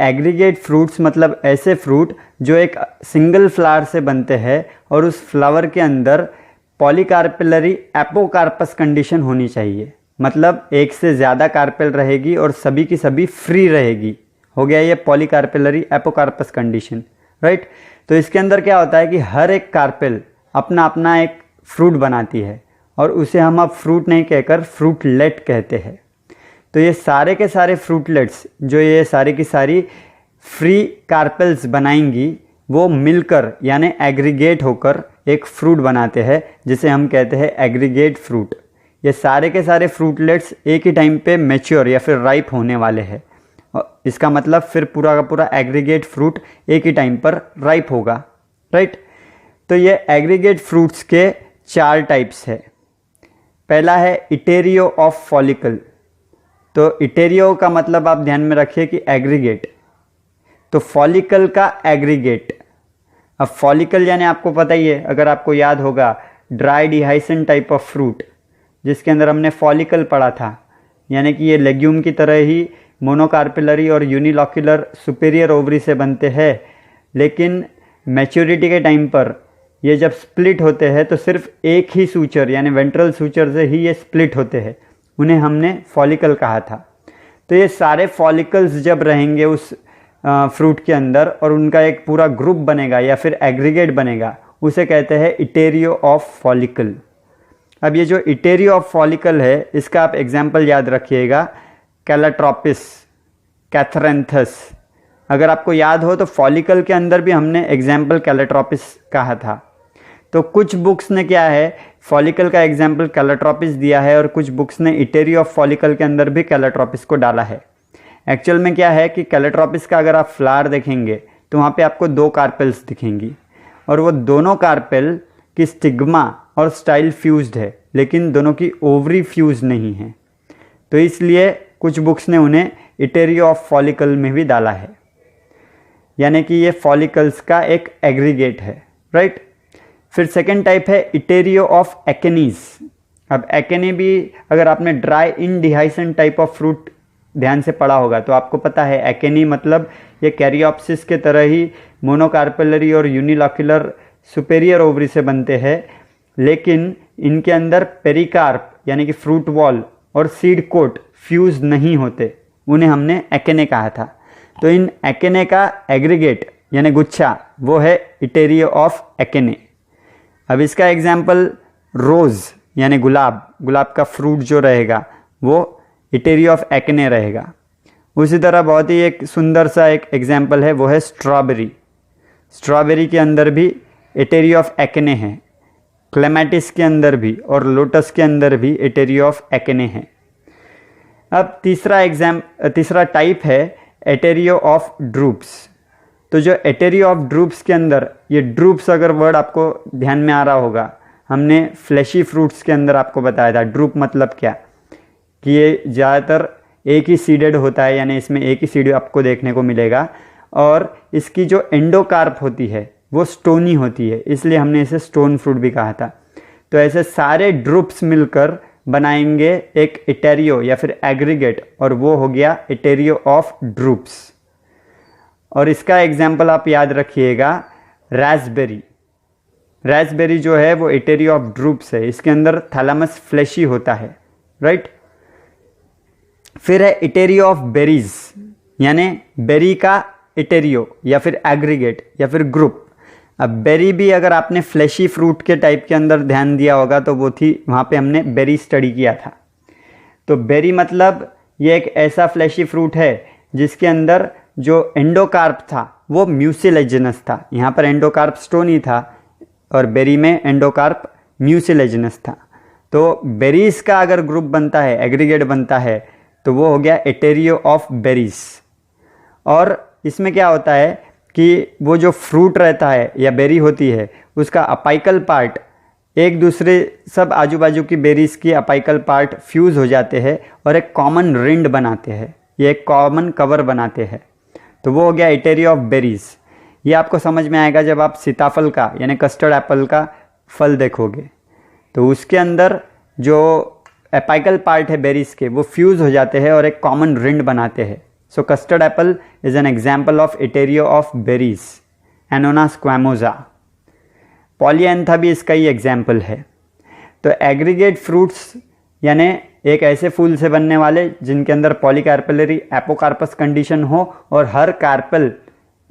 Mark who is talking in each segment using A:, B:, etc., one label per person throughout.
A: Aggregate fruits मतलब ऐसे fruit जो एक सिंगल फ्लावर से बनते हैं और उस फ्लावर के अंदर पॉलीकार्पेलरी एपोकार्पस कंडीशन होनी चाहिए, मतलब एक से ज़्यादा कार्पेल रहेगी और सभी की सभी फ्री रहेगी। हो गया ये पॉलीकार्पेलरी एपोकार्पस कंडीशन, राइट। तो इसके अंदर क्या होता है कि हर एक कार्पेल अपना अपना एक फ्रूट बनाती है और उसे हम अब फ्रूट नहीं कहकर फ्रूटलेट कहते हैं। तो ये सारे के सारे फ्रूटलेट्स जो ये सारी की सारी फ्री कार्पेल्स बनाएंगी वो मिलकर यानी एग्रीगेट होकर एक फ्रूट बनाते हैं जिसे हम कहते हैं एग्रीगेट फ्रूट। ये सारे के सारे फ्रूटलेट्स एक ही टाइम पे मैच्योर या फिर राइप होने वाले हैं। इसका मतलब फिर पूरा का पूरा एग्रीगेट फ्रूट एक ही टाइम पर राइप होगा, राइट। तो ये एग्रीगेट फ्रूट्स के 4 टाइप्स है। पहला है इटेरियो ऑफ फॉलिकल। तो इटेरियो का मतलब आप ध्यान में रखिए कि एग्रीगेट, तो फॉलिकल का एग्रीगेट। अब फॉलिकल यानी आपको पता ही है, अगर आपको याद होगा ड्राई डिहाइसेंट टाइप ऑफ फ्रूट जिसके अंदर हमने फॉलिकल पढ़ा था, यानी कि ये लेग्यूम की तरह ही मोनोकार्पेलरी और यूनिलॉक्यूलर सुपेरियर ओवरी से बनते हैं, लेकिन मैच्योरिटी के टाइम पर ये जब स्प्लिट होते हैं तो सिर्फ एक ही सूचर यानी वेंट्रल सूचर से ही ये स्प्लिट होते हैं, उन्हें हमने फॉलिकल कहा था। तो ये सारे फॉलिकल्स जब रहेंगे उस फ्रूट के अंदर और उनका एक पूरा ग्रुप बनेगा या फिर एग्रीगेट बनेगा, उसे कहते हैं इटेरियो ऑफ फॉलिकल। अब ये जो इटेरियो ऑफ फॉलिकल है इसका आप एग्जाम्पल याद रखिएगा, कैलाट्रोपिस, कैथरेंथस। अगर आपको याद हो तो फॉलिकल के अंदर भी हमने एग्जाम्पल कैलाट्रोपिस कहा था। तो कुछ बुक्स ने क्या है फॉलिकल का एग्जाम्पल कैलाट्रोपिस दिया है और कुछ बुक्स ने इटेरियो ऑफ फॉलिकल के अंदर भी कैलाट्रोपिस को डाला है। एक्चुअल में क्या है कि कैलाट्रोपिस का अगर आप फ्लावर देखेंगे तो वहाँ पे आपको 2 कार्पेल्स दिखेंगी और वो दोनों कार्पेल की स्टिग्मा और स्टाइल फ्यूज्ड है, लेकिन दोनों की ओवरी फ्यूज नहीं है। तो इसलिए कुछ बुक्स ने उन्हें इटेरियो ऑफ फॉलिकल में भी डाला है, यानी कि ये फॉलिकल्स का एक एग्रीगेट है, राइट। फिर सेकेंड टाइप है इटेरियो ऑफ एकेनीज। अब एकेनी भी अगर आपने ड्राई इनडिहाइसेंट टाइप ऑफ फ्रूट ध्यान से पढ़ा होगा तो आपको पता है एकेनी मतलब ये कैरियोप्सिस के तरह ही मोनोकार्पेलरी और यूनिलॉक्यूलर सुपेरियर ओवरी से बनते हैं, लेकिन इनके अंदर पेरिकार्प यानी कि फ्रूट वॉल और सीड कोट फ्यूज नहीं होते, उन्हें हमने एकेने कहा था। तो इन एकेने का एग्रीगेट यानी गुच्छा वो है इटेरियो ऑफ एकेने। अब इसका एग्जाम्पल रोज़ यानी गुलाब का फ्रूट जो रहेगा वो इटेरियो ऑफ एकेने रहेगा। उसी तरह बहुत ही एक सुंदर सा एक एग्जाम्पल है वो है स्ट्रॉबेरी के अंदर भी इटेरियो ऑफ एकेने है, क्लेमेटिस के अंदर भी और लोटस के अंदर भी इटेरियो ऑफ एकेने है। अब तीसरा टाइप है इटेरियो ऑफ ड्रूप्स। तो जो इटेरियो ऑफ ड्रूप्स के अंदर ये ड्रूप्स अगर वर्ड आपको ध्यान में आ रहा होगा, हमने फ्लैशी फ्रूट्स के अंदर आपको बताया था ड्रूप मतलब क्या, कि ये ज़्यादातर एक ही सीडेड होता है, यानी इसमें एक ही सीड आपको देखने को मिलेगा और इसकी जो एंडोकार्प होती है वो स्टोनी होती है, इसलिए हमने इसे स्टोन फ्रूट भी कहा था। तो ऐसे सारे ड्रूप्स मिलकर बनाएंगे एक इटेरियो या फिर एग्रीगेट और वो हो गया इटेरियो ऑफ ड्रूप्स। और इसका एग्जाम्पल आप याद रखिएगा रास्पबेरी जो है वो इटेरियो ऑफ ड्रूप्स है, इसके अंदर थैलामस फ्लैशी होता है, राइट। फिर है इटेरियो ऑफ बेरीज, यानी बेरी का इटेरियो या फिर एग्रीगेट या फिर ग्रुप। अब बेरी भी अगर आपने फ्लैशी फ्रूट के टाइप के अंदर ध्यान दिया होगा तो वो थी, वहाँ पे हमने बेरी स्टडी किया था। तो बेरी मतलब ये एक ऐसा फ्लैशी फ्रूट है जिसके अंदर जो एंडोकार्प था वो म्यूसिलेजिनस था। यहाँ पर एंडोकार्प स्टोनी था और बेरी में एंडोकार्प म्यूसिलेजिनस था। तो बेरीज का अगर ग्रुप बनता है, एग्रीगेट बनता है, तो वो हो गया इटेरियो ऑफ बेरीज। और इसमें क्या होता है कि वो जो फ्रूट रहता है या बेरी होती है उसका अपाइकल पार्ट एक दूसरे सब आजू बाजू की बेरीज की अपाइकल पार्ट फ्यूज हो जाते हैं और एक कॉमन रिंड बनाते हैं, ये एक कॉमन कवर बनाते हैं। तो वो हो गया इटेरियो ऑफ बेरीज। ये आपको समझ में आएगा जब आप सीताफल का यानी कस्टर्ड एप्पल का फल देखोगे, तो उसके अंदर जो एपाइकल पार्ट है बेरीज के वो फ्यूज हो जाते हैं और एक कॉमन रिंड बनाते हैं, So custard apple is an example of Iterio of berries, Annona squamosa. पॉलीएंथा भी इसका ही एग्जाम्पल है। तो एग्रीगेट फ्रूट्स यानी एक ऐसे फूल से बनने वाले जिनके अंदर पॉलीकार्पेलरी एपोकार्पस कंडीशन हो और हर कार्पेल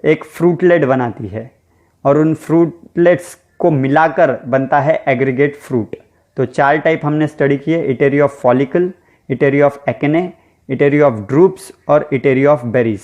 A: एक फ्रूटलेट बनाती है और उन फ्रूटलेट्स को मिलाकर बनता है एग्रीगेट फ्रूट। तो 4 टाइप हमने स्टडी किए, etaerio of follicle, etaerio of achene, etaerio of drupes और इटेरी ऑफ बेरीज।